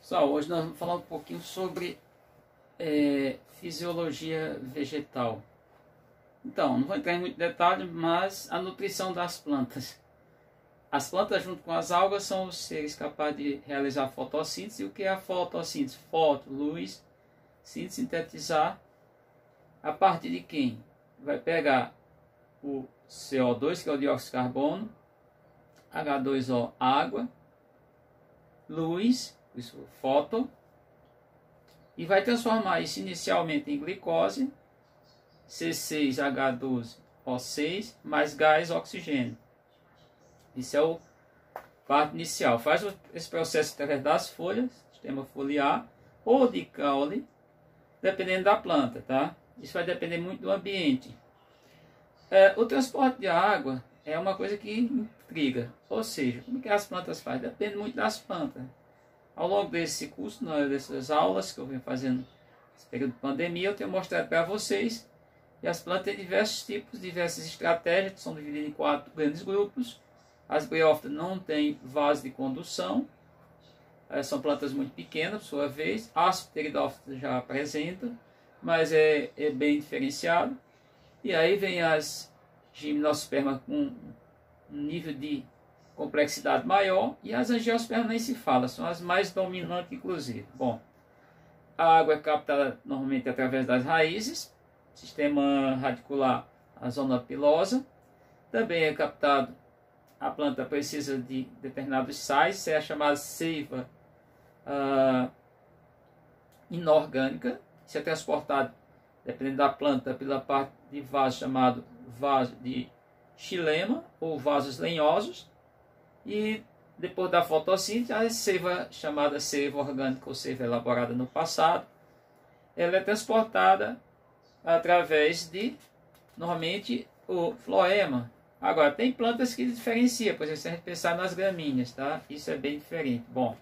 Pessoal, hoje nós vamos falar um pouquinho sobre fisiologia vegetal. Então, não vou entrar em muito detalhe, mas a nutrição das plantas. As plantas, junto com as algas, são os seres capazes de realizar fotossíntese. E o que é a fotossíntese? Foto, luz, sintetizar a partir de quem? Vai pegar o CO2, que é o dióxido de carbono, H2O, água, luz, isso, fóton, e vai transformar isso inicialmente em glicose, C6H12O6, mais gás, oxigênio. Isso é o parte inicial. Faz esse processo através das folhas, sistema foliar, ou de caule, dependendo da planta, tá? Isso vai depender muito do ambiente. O transporte de água é uma coisa que intriga. Ou seja, como que as plantas fazem? Depende muito das plantas. Ao longo desse curso, dessas aulas que eu venho fazendo nesse período de pandemia, eu tenho mostrado para vocês que as plantas têm diversos tipos, diversas estratégias, que são divididas em 4 grandes grupos. As briófitas não têm vaso de condução, são plantas muito pequenas, por sua vez. As pteridófitas já apresentam, mas é bem diferenciado. E aí vem as gimnospermas com um nível de complexidade maior, e as angiospermas nem se fala, são as mais dominantes inclusive. Bom, a água é captada normalmente através das raízes, sistema radicular, a zona pilosa. Também é captado, a planta precisa de determinados sais, é a chamada seiva inorgânica. Isso é transportado, dependendo da planta, pela parte de vaso chamado vaso de xilema ou vasos lenhosos. E depois da fotossíntese, a seiva chamada seiva orgânica ou seiva elaborada no passado, ela é transportada através de, normalmente, o floema. Agora, tem plantas que diferenciam, por exemplo, se a gente pensar nas gramíneas, tá? Isso é bem diferente. Bom,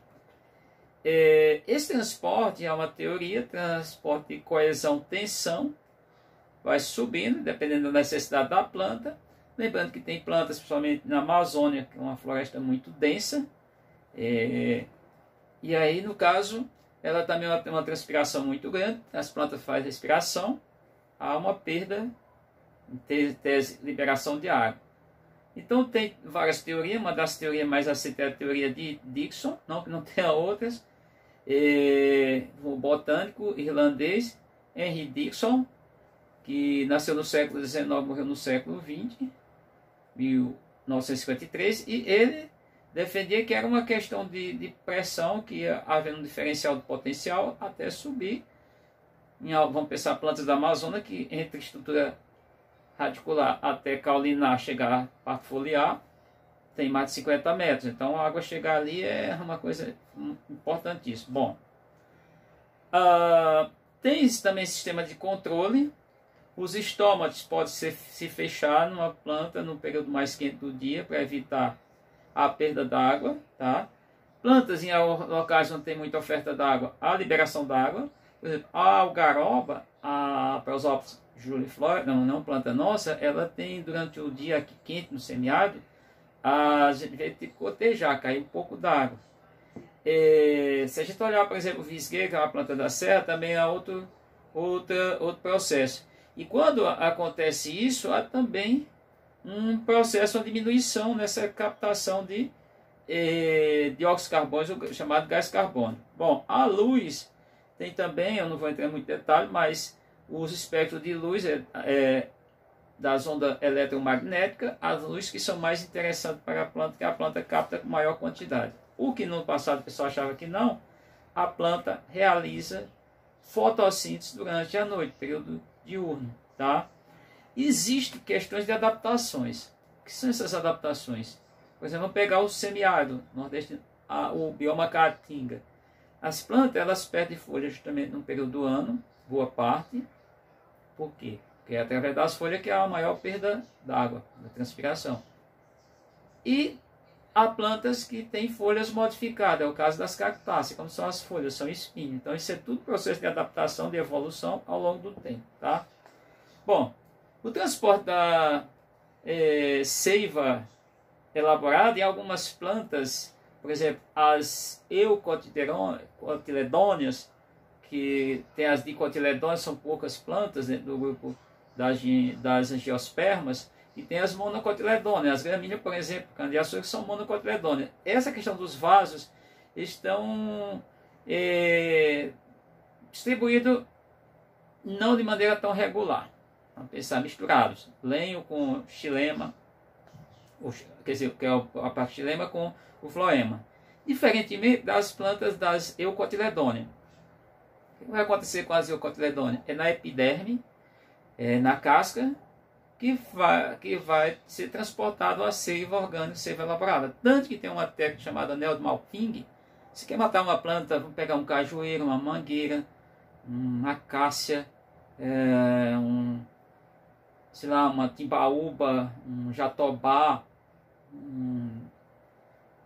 esse transporte é uma teoria, transporte de coesão-tensão, vai subindo, dependendo da necessidade da planta. Lembrando que tem plantas, principalmente na Amazônia, que é uma floresta muito densa. E aí, no caso, ela também tem uma transpiração muito grande. As plantas fazem respiração, há uma perda, em tese, liberação de água. Então, tem várias teorias. Uma das teorias mais aceitas é a teoria de Dickson, não que não tenha outras. O botânico irlandês Henry Dickson, que nasceu no século XIX, morreu no século XX. 1953, e ele defendia que era uma questão de pressão, que ia havendo um diferencial do potencial até subir. Vamos pensar plantas da Amazônia, que entre estrutura radicular até caulinar chegar à parte foliar, tem mais de 50 metros. Então a água chegar ali é uma coisa importantíssima. Bom, tem também sistema de controle. Os estômatos podem se fechar numa planta no período mais quente do dia para evitar a perda d'água, tá? Plantas em locais onde tem muita oferta d'água, a liberação d'água. Por exemplo, a algaroba, a Prosopis juliflora, não planta nossa, ela tem durante o dia aqui quente no semiárido, a gente vai ter que cotejar, cair um pouco d'água. Se a gente olhar, por exemplo, o visgueiro, que é uma planta da serra, também é outro processo. E quando acontece isso, há também um processo, uma diminuição nessa captação de dióxido de carbono, chamado gás carbônico. Bom, a luz tem também, eu não vou entrar em muito detalhe, mas os espectros de luz das ondas eletromagnéticas, as luzes que são mais interessantes para a planta, que a planta capta com maior quantidade. O que no passado o pessoal achava que não, a planta realiza fotossíntese durante a noite, período diurno, tá? Existem questões de adaptações. O que são essas adaptações? Por exemplo, vamos pegar o semiárido nordestino, o bioma caatinga. As plantas, elas perdem folhas justamente no período do ano, boa parte. Por quê? Porque é através das folhas que há a maior perda d'água, da transpiração. E há plantas que têm folhas modificadas, é o caso das cactáceas, como são as folhas, são espinhos. Então isso é tudo processo de adaptação, de evolução ao longo do tempo, tá? Bom, o transporte da seiva elaborada em algumas plantas, Por exemplo, as eucotiledôneas, que tem as dicotiledôneas, são poucas plantas dentro do grupo das angiospermas, e tem as monocotiledôneas. As gramíneas, por exemplo, cana-de-açúcar, são monocotiledôneas. Essa questão dos vasos estão distribuídos não de maneira tão regular. Vamos pensar misturados. Lenho com xilema, quer dizer, que é a parte xilema com o floema. Diferentemente das plantas das eucotiledôneas. O que vai acontecer com as eucotiledôneas? É na epiderme, na casca, que vai ser transportado a seiva orgânica, seiva elaborada. Tanto que tem uma técnica chamada anel de Malping. Se quer matar uma planta, vamos pegar um cajueiro, uma mangueira, uma acácia, sei lá, uma timbaúba, um jatobá, um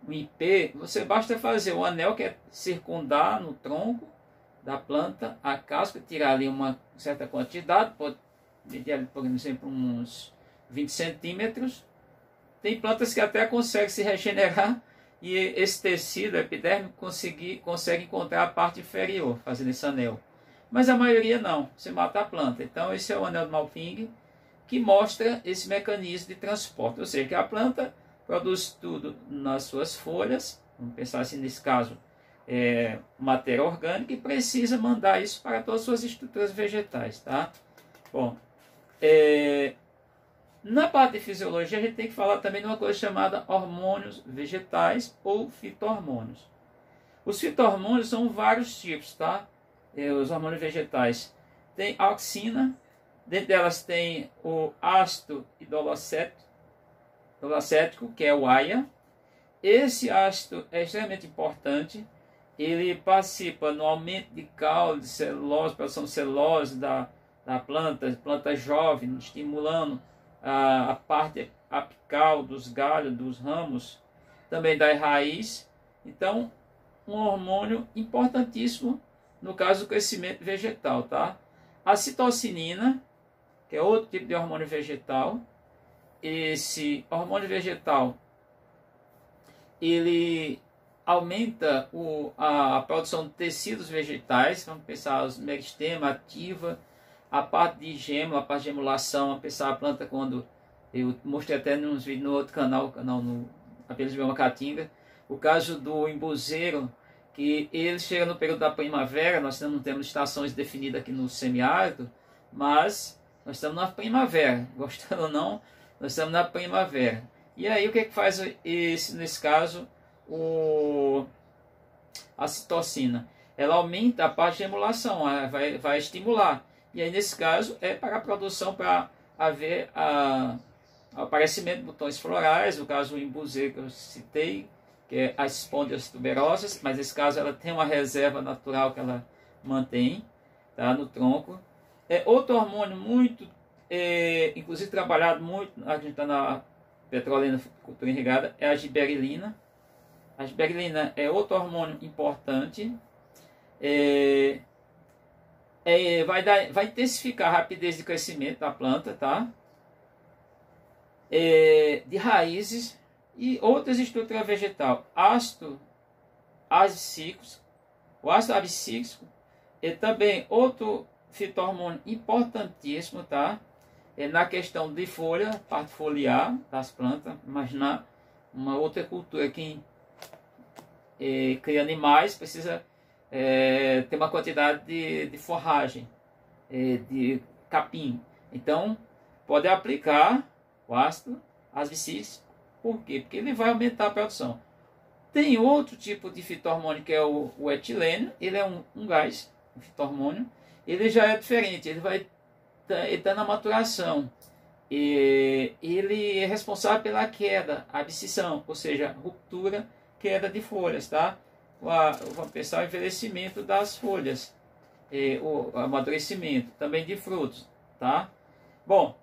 ipê. Você basta fazer o anel, que é circundar no tronco da planta a casca, tirar ali uma certa quantidade, pode medir ali, por exemplo, uns 20 centímetros. Tem plantas que até conseguem se regenerar e esse tecido epidérmico consegue encontrar a parte inferior, fazendo esse anel. Mas a maioria não, você mata a planta. Então esse é o anel de Malping, que mostra esse mecanismo de transporte. Ou seja, que a planta produz tudo nas suas folhas, vamos pensar assim nesse caso, matéria orgânica, e precisa mandar isso para todas as suas estruturas vegetais. Tá? Bom, na parte de fisiologia a gente tem que falar também de uma coisa chamada hormônios vegetais ou fito-hormônios. Os fito-hormônios são vários tipos, tá? Os hormônios vegetais. Tem a auxina, dentro delas tem o ácido idolacético, que é o AIA. Esse ácido é extremamente importante. Ele participa no aumento de caule, de celulose, produção de celulose da planta jovem, estimulando a parte apical dos galhos, dos ramos, também da raiz. Então, um hormônio importantíssimo no caso do crescimento vegetal, tá? A citocinina, que é outro tipo de hormônio vegetal. Esse hormônio vegetal, ele aumenta a produção de tecidos vegetais. Vamos pensar os meristema, ativa, a parte de gêmula, a parte de gemulação. Vamos pensar a planta, quando eu mostrei até nos vídeos no outro canal no Apelos de Bioma Caatinga, o caso do embuzeiro, que ele chega no período da primavera. Nós não temos estações definidas aqui no semiárido, mas nós estamos na primavera, gostando ou não, nós estamos na primavera. E aí o que faz nesse caso a citocina? Ela aumenta a parte de emulação, vai estimular. E aí nesse caso é para a produção, para haver o aparecimento de botões florais. O caso do embuzeiro que eu citei, que é as espôndias tuberosas, mas nesse caso ela tem uma reserva natural que ela mantém, tá, no tronco. Outro hormônio muito, inclusive trabalhado muito, a gente está na petrolina, cultura irrigada, é a giberelina. A giberelina é outro hormônio importante. Vai intensificar a rapidez de crescimento da planta, tá? De raízes e outras estruturas vegetais. Ácido abscísico, o ácido abscísico é também outro fito-hormônio importantíssimo, tá? Na questão de folha, parte foliar das plantas. Imaginar uma outra cultura que cria animais, precisa ter uma quantidade de forragem, de capim. Então, pode aplicar o ácido abscísico. Por quê? Porque ele vai aumentar a produção. Tem outro tipo de fito-hormônio, que é o etileno. Ele é um gás, um fito-hormônio. Ele já é diferente, ele está na maturação. Ele é responsável pela queda, abscisão, ou seja, ruptura, queda de folhas, tá? Vamos pensar o envelhecimento das folhas, o amadurecimento também de frutos, tá? Bom,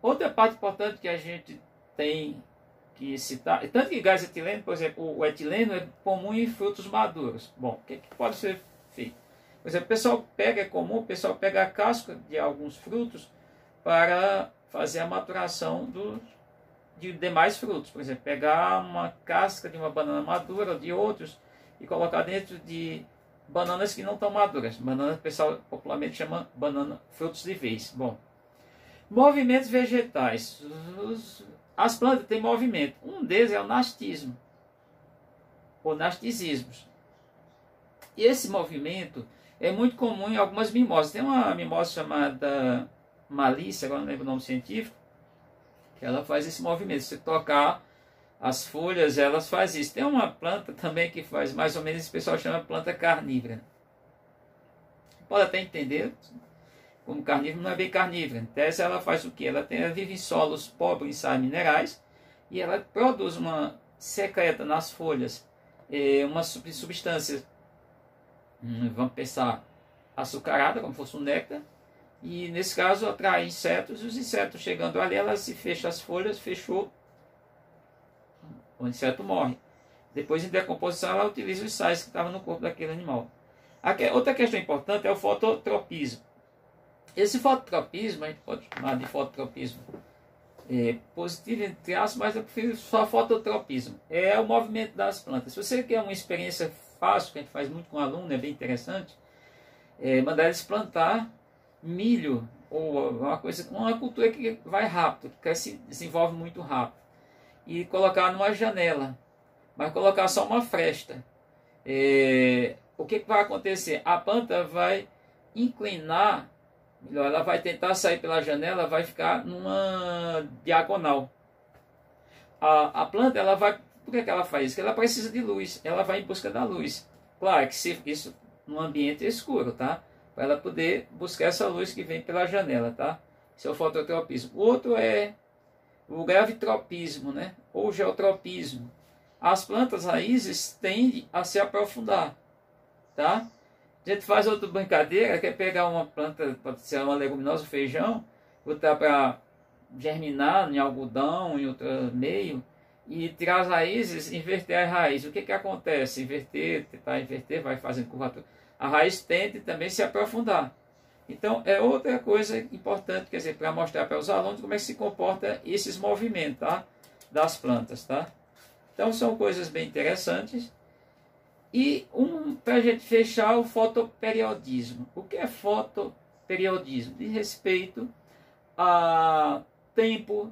outra parte importante que a gente tem que citar, tanto que gás etileno, por exemplo, o etileno é comum em frutos maduros. Bom, o que pode ser feito? Por exemplo, é comum o pessoal pega a casca de alguns frutos para fazer a maturação de demais frutos. Por exemplo, pegar uma casca de uma banana madura ou de outros e colocar dentro de bananas que não estão maduras. Banana, o pessoal popularmente chama banana frutos de vez. Bom, movimentos vegetais. As plantas têm movimento. Um deles é o nastismo, ou nastisismos. E esse movimento é muito comum em algumas mimosas. Tem uma mimosa chamada malícia, agora não lembro o nome científico, que ela faz esse movimento. Se tocar as folhas, elas fazem isso. Tem uma planta também que faz mais ou menos, esse pessoal chama planta carnívora. Pode até entender, como carnívoro não é bem carnívora. Em tese, ela faz o quê? Ela vive em solos pobres em sais minerais e ela produz uma secreta nas folhas, uma substância, vamos pensar, açucarada, como fosse um néctar, e nesse caso atrai insetos, e os insetos chegando ali, ela se fecha as folhas, fechou, o inseto morre. Depois, em decomposição, ela utiliza os sais que estavam no corpo daquele animal. Outra questão importante é o fototropismo. Esse fototropismo, a gente pode chamar de fototropismo positivo, entre aspas, mas eu prefiro só fototropismo. É o movimento das plantas. Se você quer uma experiência fácil, que a gente faz muito com aluno, é bem interessante, mandar eles plantar milho, ou uma cultura que vai rápido, que se desenvolve muito rápido, e colocar numa janela, mas colocar só uma fresta. O que vai acontecer? A planta vai inclinar, ela vai tentar sair pela janela, vai ficar numa diagonal. A planta, ela vai, por que ela faz isso? Porque ela precisa de luz, ela vai em busca da luz. Claro que se isso num ambiente escuro, tá? Para ela poder buscar essa luz que vem pela janela, tá? Esse é o fototropismo. O outro é o gravitropismo, né? Ou geotropismo. As plantas raízes tendem a se aprofundar, tá? A gente faz outra brincadeira, que é pegar uma planta, pode ser uma leguminosa, feijão, botar para germinar em algodão, em outro meio, e tirar as raízes, inverter as raízes. O que acontece? Tentar inverter, vai fazendo curvatura. A raiz tende também se aprofundar. Então, é outra coisa importante, quer dizer, para mostrar para os alunos como é que se comporta esses movimentos, tá? Das plantas, tá? Então, são coisas bem interessantes. E para a gente fechar, o fotoperiodismo. O que é fotoperiodismo? Diz respeito a tempo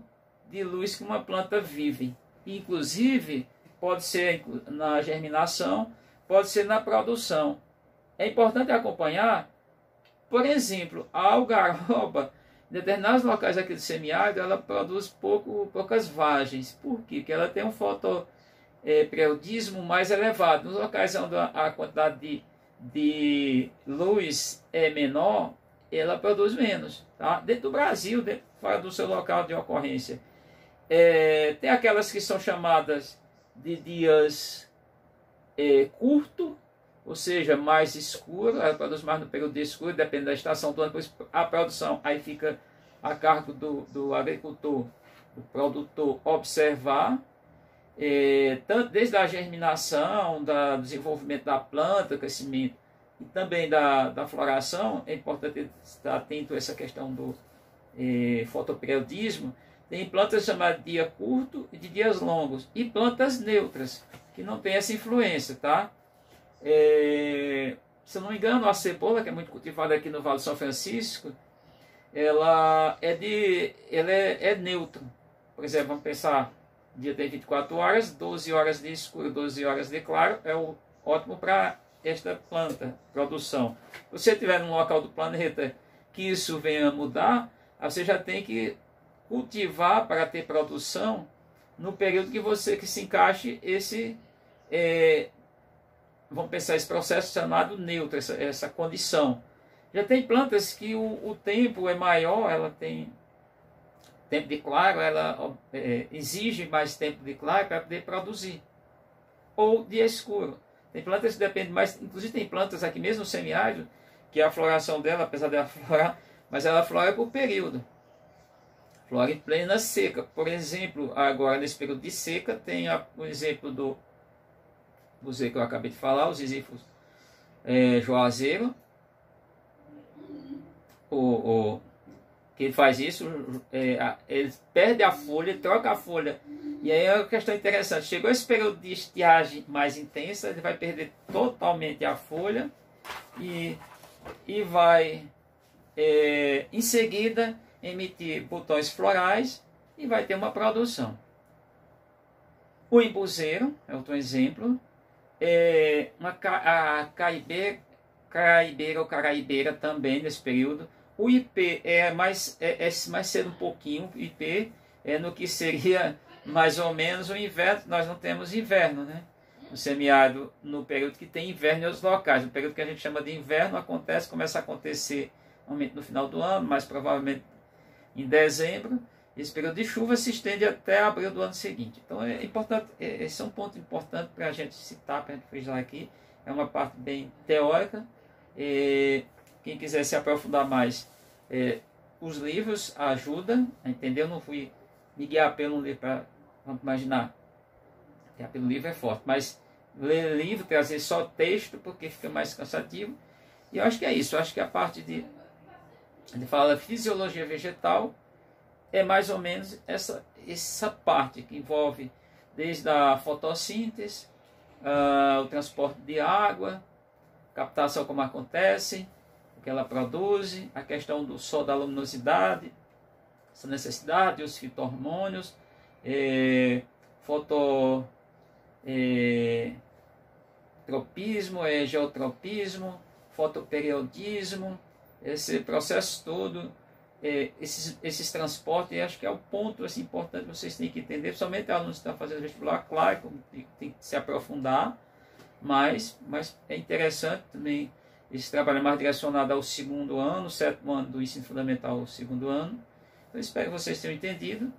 de luz que uma planta vive. Inclusive, pode ser na germinação, pode ser na produção. É importante acompanhar, por exemplo, a algaroba, em determinados locais aqui do semiárido, ela produz poucas vagens. Por quê? Porque ela tem um fotoperiodismo mais elevado. Nos locais onde a quantidade de luz é menor, ela produz menos. Tá? Dentro do Brasil, fora do seu local de ocorrência. Tem aquelas que são chamadas de dias curto, ou seja, mais escuro, ela produz mais no período de escuro, depende da estação do ano, pois a produção aí fica a cargo do agricultor, do produtor, observar, tanto desde a germinação, do desenvolvimento da planta, crescimento, e também da floração. É importante estar atento a essa questão do fotoperiodismo. Tem plantas chamadas de dia curto e de dias longos, e plantas neutras, que não tem essa influência, tá? Se eu não me engano, a cebola, que é muito cultivada aqui no Vale do São Francisco, ela é neutro. Por exemplo, vamos pensar, o dia tem 24 horas, 12 horas de escuro, 12 horas de claro, é ótimo para esta planta, produção. Se você estiver num local do planeta que isso venha a mudar, você já tem que cultivar para ter produção no período que se encaixe esse, vamos pensar, esse processo chamado neutro, essa condição. Já tem plantas que o tempo é maior, ela tem tempo de claro, ela exige mais tempo de claro para poder produzir. Ou de escuro. Tem plantas que dependem mais, inclusive tem plantas aqui mesmo no semiárido, que a floração dela, apesar dela florar, mas ela flora por período. Flora em plena seca. Por exemplo, agora nesse período de seca, tem o exemplo do que eu acabei de falar, os isífos juazeiro, o que ele faz isso, ele perde a folha, troca a folha. E aí é uma questão interessante. Chegou esse período de estiagem mais intensa, ele vai perder totalmente a folha e vai, em seguida, emitir botões florais e vai ter uma produção. O embuzeiro é outro exemplo. A caraibeira ou caraibeira também nesse período. O IP é mais cedo um pouquinho. O IP é no que seria mais ou menos o inverno. Nós não temos inverno, né? O semiárido no período que tem inverno em outros locais. O período que a gente chama de inverno começa a acontecer no final do ano, mais provavelmente em dezembro. Esse período de chuva se estende até abril do ano seguinte. Então é importante, esse é um ponto importante para a gente citar, para a gente frisar aqui. É uma parte bem teórica. Quem quiser se aprofundar mais, os livros ajudam a entender. Eu não fui me guiar pelo livro para imaginar. Guiar pelo livro é forte, mas ler livro, trazer só texto, porque fica mais cansativo. E eu acho que é isso. Eu acho que a parte de falar da fisiologia vegetal é mais ou menos essa parte que envolve desde a fotossíntese, o transporte de água, captação como acontece, o que ela produz, a questão do sol, da luminosidade, essa necessidade, os fitohormônios, fototropismo, geotropismo, fotoperiodismo, esse processo todo, esses transportes, acho que é o ponto assim, importante que vocês têm que entender, principalmente alunos que estão fazendo vestibular, claro que tem que se aprofundar, mas é interessante também esse trabalho mais direcionado ao segundo ano, sétimo ano do ensino fundamental, ao segundo ano. Então, espero que vocês tenham entendido.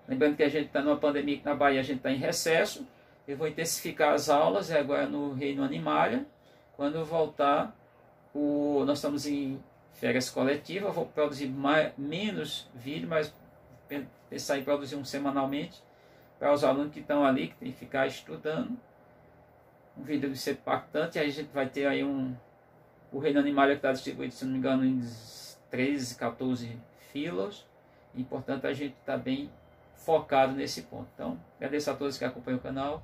Lembrando que a gente está numa pandemia, que na Bahia a gente está em recesso. Eu vou intensificar as aulas agora no Reino Animalia. Quando eu voltar, nós estamos em férias coletivas, eu vou produzir menos vídeo, mas pensar em produzir um semanalmente para os alunos que estão ali, que tem que ficar estudando. Um vídeo de ser impactante, aí a gente vai ter aí o Reino Animalia que está distribuído, se não me engano, em 13, 14 filas. E, portanto, a gente está bem focado nesse ponto. Então, agradeço a todos que acompanham o canal.